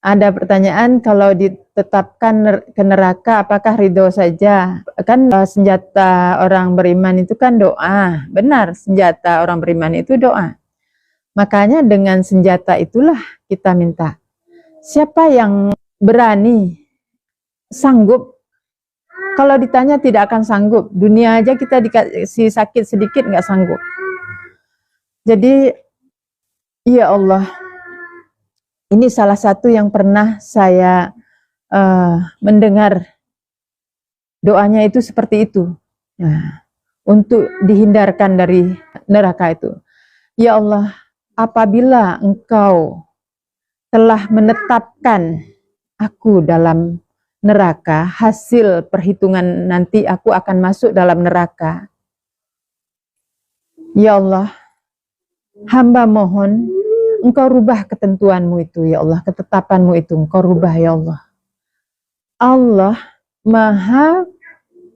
Ada pertanyaan, kalau ditetapkan ke neraka apakah ridho saja? Kan senjata orang beriman itu kan doa. Benar, senjata orang beriman itu doa. Makanya dengan senjata itulah kita minta. Siapa yang berani, sanggup? Kalau ditanya tidak akan sanggup. Dunia aja kita dikasih sakit sedikit nggak sanggup. Jadi, ya Allah, ini salah satu yang pernah saya mendengar doanya itu seperti itu. Nah, untuk dihindarkan dari neraka itu. Ya Allah, apabila Engkau telah menetapkan aku dalam neraka, hasil perhitungan nanti aku akan masuk dalam neraka. Ya Allah, hamba mohon Engkau rubah ketentuanmu itu, ya Allah, ketetapanmu itu Engkau rubah, ya Allah. Allah Maha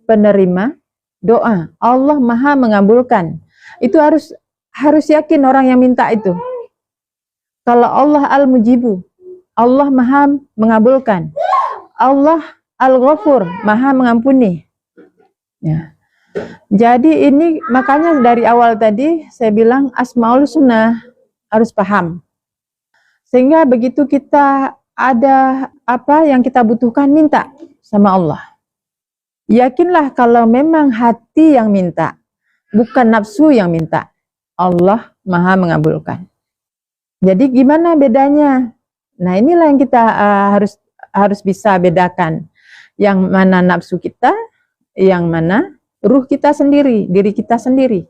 penerima doa, Allah Maha mengabulkan. Itu harus yakin orang yang minta itu. Kalau Allah Al-Mujibu, Allah Maha mengabulkan. Allah Al-Ghafur, Maha mengampuni. Ya. Jadi ini makanya dari awal tadi saya bilang Asmaul Sunnah harus paham. Sehingga begitu kita ada apa yang kita butuhkan, minta sama Allah. Yakinlah kalau memang hati yang minta, bukan nafsu yang minta, Allah Maha mengabulkan. Jadi gimana bedanya? Nah, inilah yang kita harus bisa bedakan. Yang mana nafsu kita, yang mana ruh kita sendiri, diri kita sendiri.